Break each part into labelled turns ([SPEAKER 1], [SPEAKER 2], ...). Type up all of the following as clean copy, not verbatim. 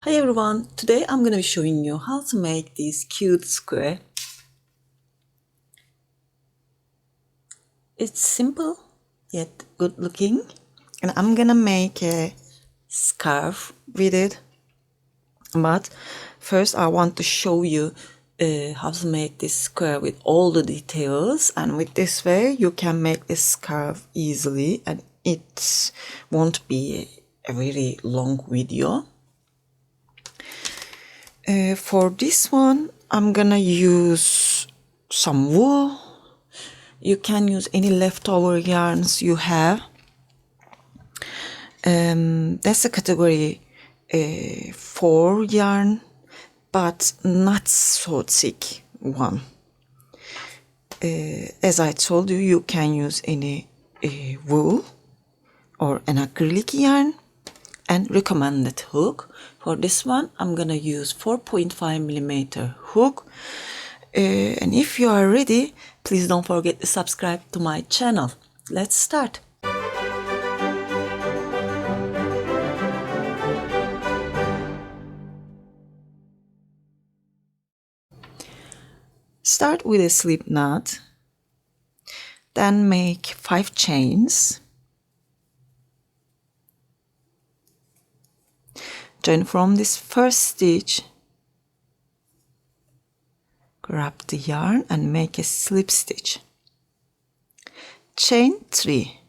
[SPEAKER 1] Hi everyone, today I'm going to be showing you how to make this cute square. It's simple yet good looking, and I'm gonna make a scarf with it. But first I want to show you how to make this square with all the details, and with this way you can make this scarf easily and it won't be a very long video. For this one, I'm gonna use some wool. You can use any leftover yarns you have. That's a category 4 yarn, but not so thick one. As I told you, you can use any wool or an acrylic yarn and recommended hook. For this one, I'm gonna use 4.5mm hook. And if you are ready, please don't forget to subscribe to my channel. Let's start. Start with a slip knot, then make 5 chains. Join from this first stitch, grab the yarn and make a slip stitch. Chain 3.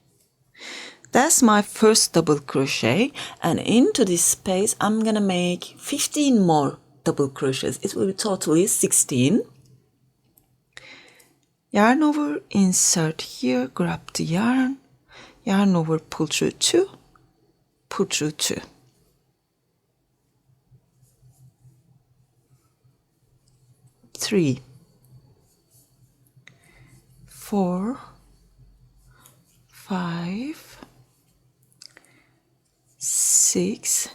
[SPEAKER 1] That's my first double crochet, and into this space I'm gonna make 15 more double crochets. It will be totally 16. Yarn over, insert here, grab the yarn over, pull through 2, pull through 2. 3, 4, 5, 6,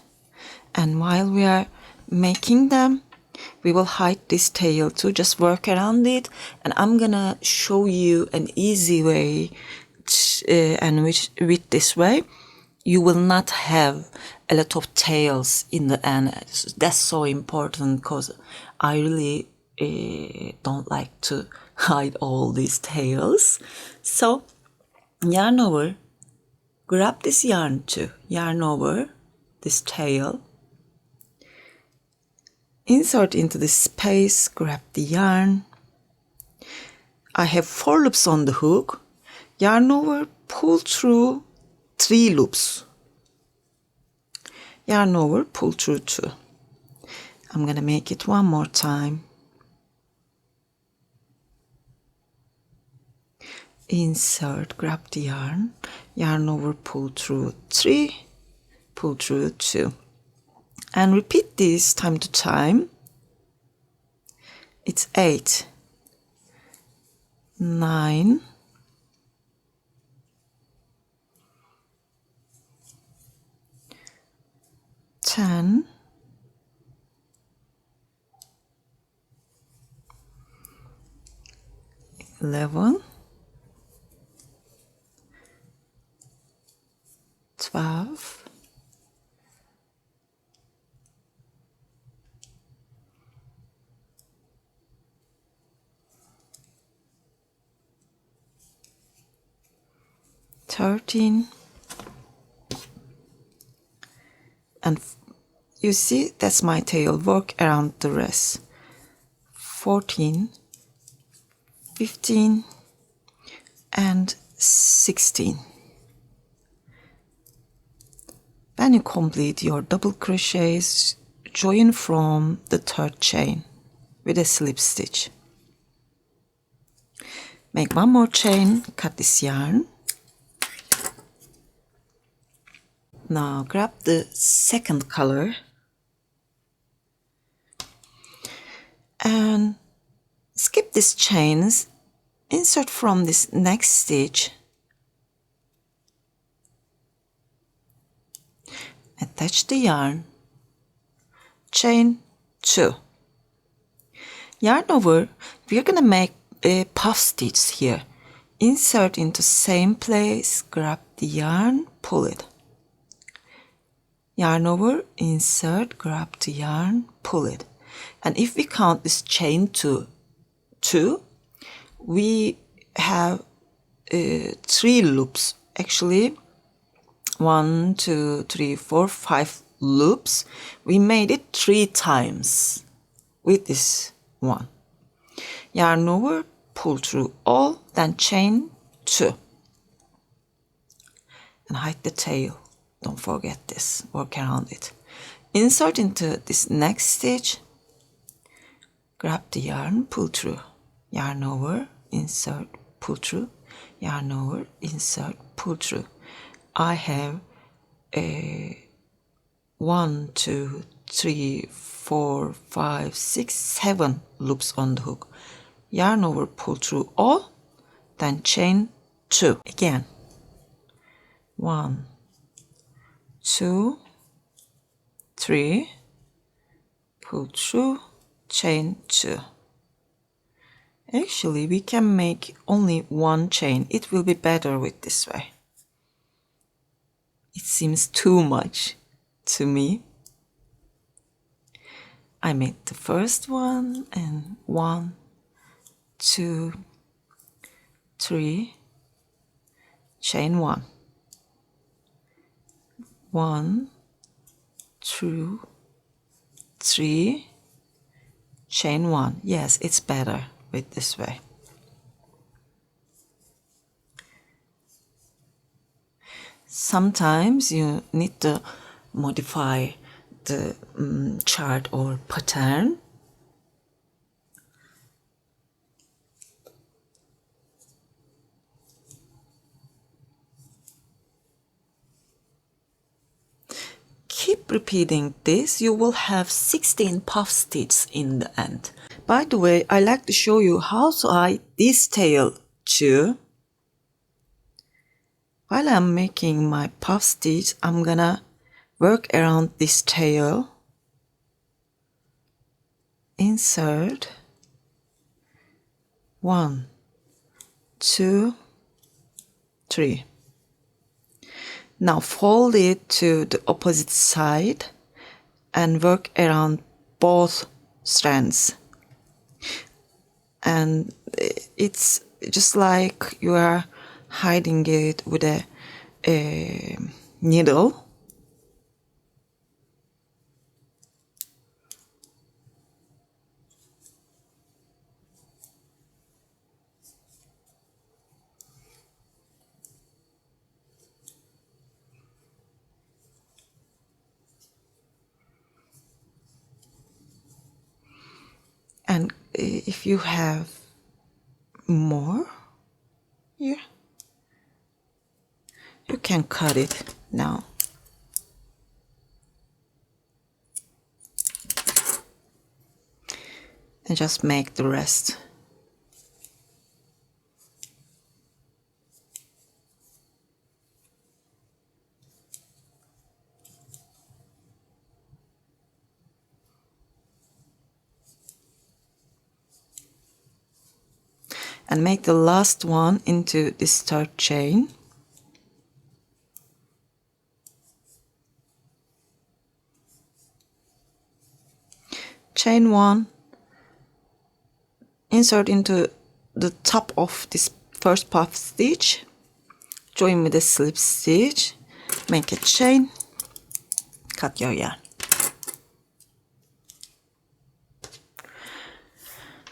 [SPEAKER 1] and while we are making them, we will hide this tail too. Just work around it, and I'm gonna show you an easy way and with this way you will not have a lot of tails in the end. That's so important because I really don't like to hide all these tails. So yarn over, grab this yarn too, yarn over this tail, insert into the space, grab the yarn. I have 4 loops on the hook, yarn over, pull through 3 loops, yarn over, pull through 2. I'm gonna make it one more time. Insert, grab the yarn over, pull through 3, pull through 2, and repeat this time to time. It's 8, 9, 10, 11, 12, 13, and you see that's my tail. Work around the rest. 14, 15, and 16. When you complete your double crochets, join from the 3rd chain with a slip stitch. Make 1 more chain, cut this yarn. Now grab the 2nd color and skip these chains, insert from this next stitch, attach the yarn, chain 2, yarn over. We're gonna make a puff stitch here. Insert into same place, grab the yarn, pull it, yarn over, insert, grab the yarn, pull it. And if we count this chain to 2, we have 3 loops. Actually, 1, 2, 3, 4, 5 loops. We made it 3 times with this one. Yarn over, pull through all, then chain 2. And hide the tail. Don't forget this, work around it. Insert into this next stitch, grab the yarn, pull through, yarn over, insert, pull through, yarn over, insert, pull through. I have 1, 2, 3, 4, 5, 6, 7 loops on the hook. Yarn over, pull through all, then chain 2 again. 1, 2, 3, pull through, chain 2. Actually, we can make only 1 chain. It will be better with this way. It seems too much to me. I made the first one, and 1, 2, 3, chain 1. 1, 2, 3, chain 1. Yes, it's better with this way. Sometimes you need to modify the chart or pattern. Keep repeating this. You will have 16 puff stitches in the end. By the way, I like to show you how to hide this tail too. While I'm making my puff stitch, I'm gonna work around this tail. Insert. 1, 2, 3. Now fold it to the opposite side and work around both strands. And it's just like you are hiding it with a needle. And if you have more here, you can cut it now. And just make the rest. And make the last one into this third chain. Chain 1, insert into the top of this first puff stitch, join with a slip stitch, make a chain, cut your yarn.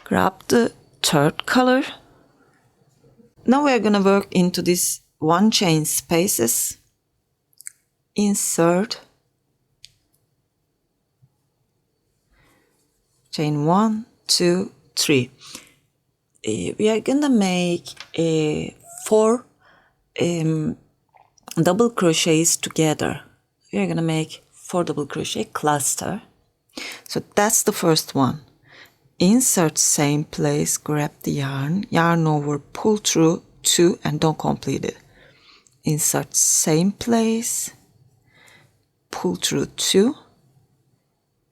[SPEAKER 1] Grab the third color. Now we're gonna work into this 1 chain spaces. Insert, chain 1, 2, 3. We are gonna make 4 double crochets together. We are gonna make 4 double crochet cluster. So that's the first one. Insert same place, grab the yarn, yarn over, pull through 2 and don't complete it. Insert same place, pull through 2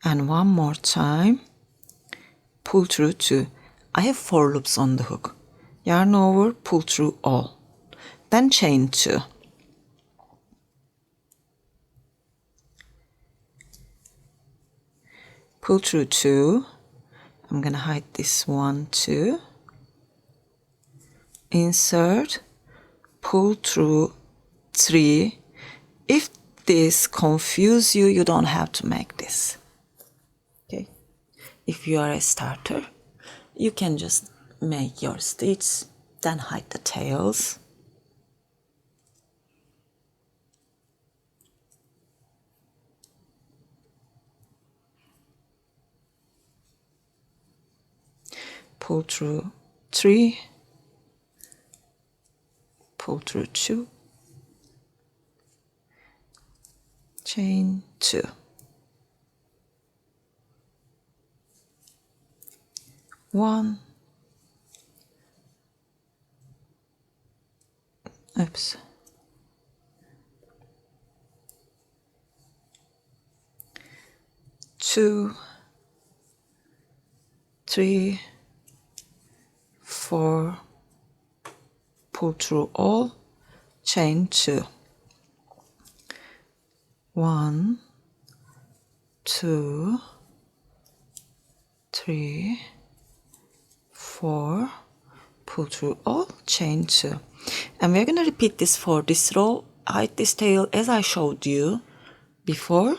[SPEAKER 1] and one more time, pull through 2. I have 4 loops on the hook. Yarn over, pull through all. Then chain 2. pull through 2. I'm gonna hide this 1, 2. Insert, pull through 3. If this confuse you, you don't have to make this. Okay. If you are a starter, you can just make your stitch, then hide the tails. Pull through 3, pull through 2, chain 2. 1, oops, 2, 3, 4, pull through all, chain 2. 1, 2, 3, 4, pull through all, chain 2. And we're going to repeat this for this row. Hide this tail as I showed you before.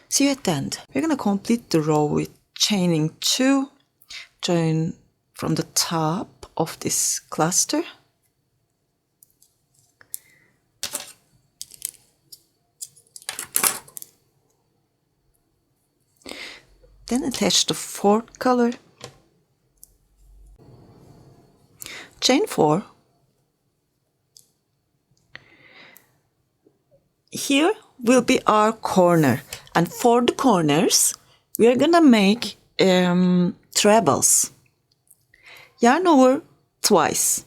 [SPEAKER 1] See you at the end. We're going to complete the row with chaining 2. Join from the top of this cluster. Then attach the 4th color. Chain 4. Here will be our corner, and for the corners we are gonna make trebles. Yarn over twice.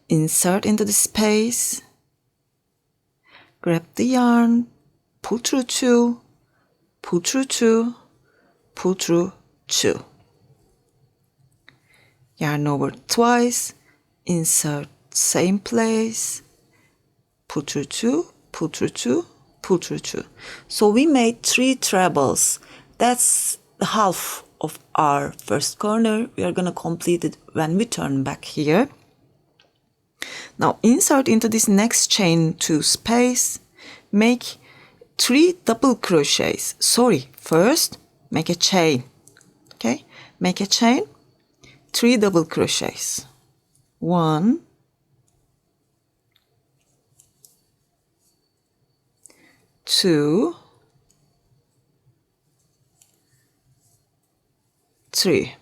[SPEAKER 1] Insert into the space. Grab the yarn, pull through 2, pull through 2, pull through 2. Yarn over twice, insert same place, pull through 2, pull through 2, pull through 2. So we made 3 trebles. That's the half of our first corner. We are gonna complete it when we turn back here. Now insert into this next chain 2 space, make 3 double crochets. Sorry, first make a chain. Okay, make a chain, 3 double crochets. 1, 2, 3.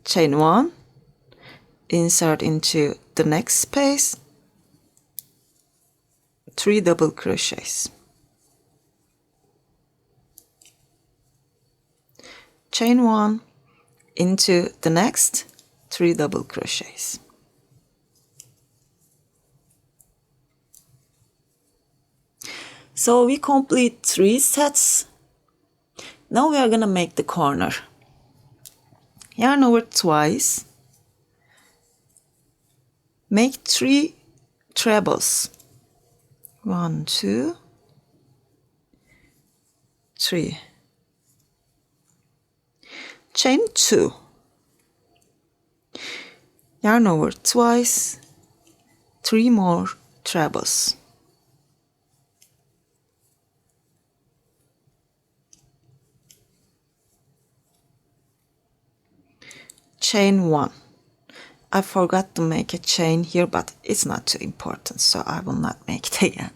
[SPEAKER 1] Chain 1, insert into the next space, 3 double crochets. Chain 1, into the next, 3 double crochets. So we complete 3 sets. Now we are gonna make the corner. Yarn over twice. Make 3 trebles. 1, 2, 3. Chain 2. Yarn over twice. 3 more trebles. Chain 1. I forgot to make a chain here, but it's not too important, so I will not make it again.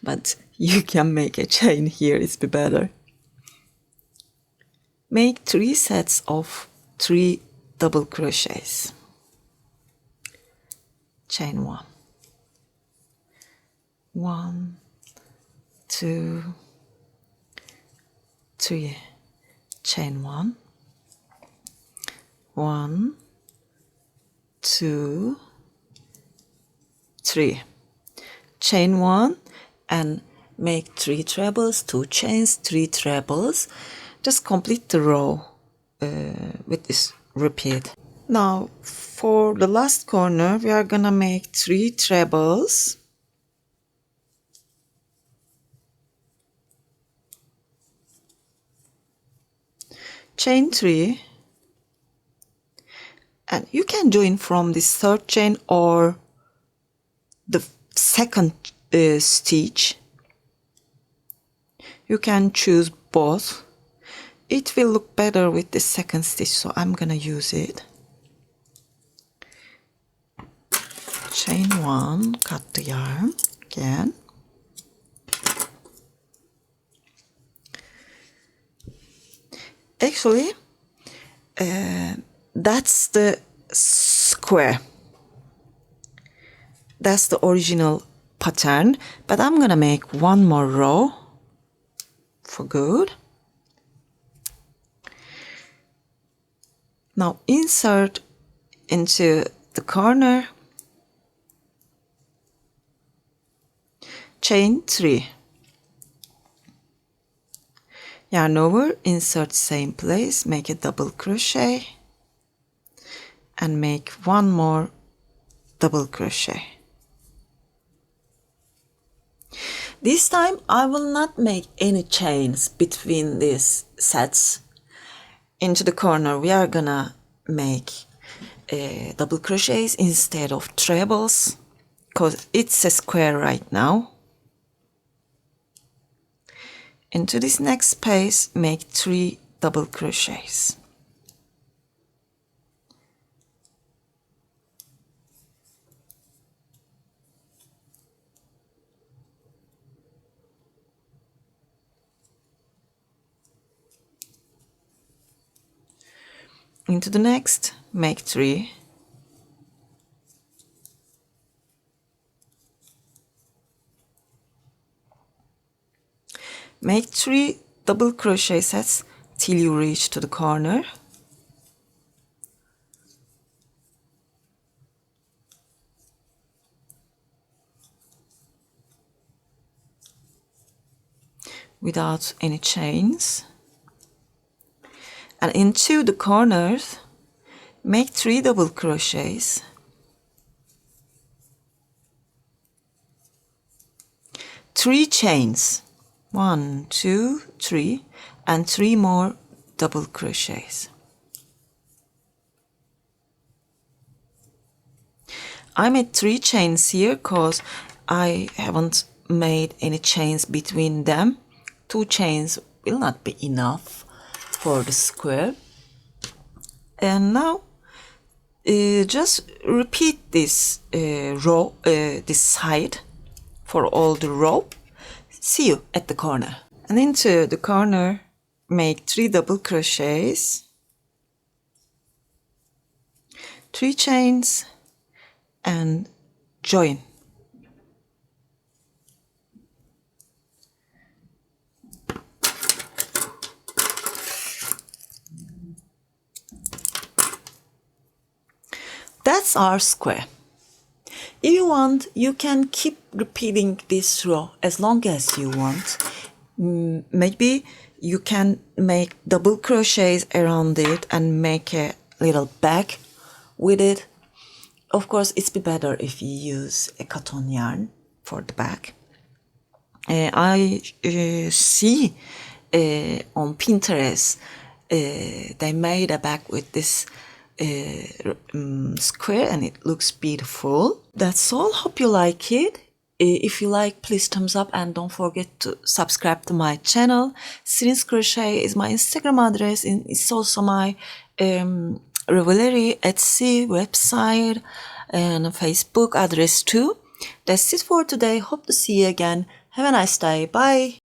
[SPEAKER 1] But you can make a chain here, it's be better. Make 3 sets of 3 double crochets. Chain 1. 1, 2, 3. Chain 1. 1, 2, 3. Chain 1 and make 3 trebles, 2 chains, 3 trebles. Just complete the row with this repeat. Now for the last corner we are gonna make 3 trebles. chain 3, and you can join from this third chain or the second stitch. You can choose both. It will look better with the second stitch, so I'm gonna use it. Chain 1, cut the yarn again. Actually, that's the square. That's the original pattern, but I'm gonna make one more row for good. Now insert into the corner, chain 3, yarn over, insert same place, make a double crochet and make one more double crochet. This time I will not make any chains between these sets. Into the corner we are gonna make double crochets instead of trebles because it's a square right now. Into this next space make 3 double crochets. Into the next, make 3. Make 3 double crochet sets till you reach to the corner. Without any chains. And into the corners, make 3 double crochets. 3 chains. 1, 2, 3, and 3 more double crochets. I made 3 chains here because I haven't made any chains between them. 2 chains will not be enough for the square. And now just repeat this row, this side for all the row. See you at the corner. And into the corner make 3 double crochets, 3 chains and join. That's our square. If you want, you can keep repeating this row as long as you want. Maybe you can make double crochets around it and make a little bag with it. Of course, it's be better if you use a cotton yarn for the bag. I see on Pinterest they made a bag with this square and it looks beautiful. That's all. Hope you like it. If you like, please thumbs up and don't forget to subscribe to my channel. Sirin's Crochet is my Instagram address and it's also my Ravelry, Etsy website and Facebook address too. That's it for today. Hope to see you again. Have a nice day. Bye.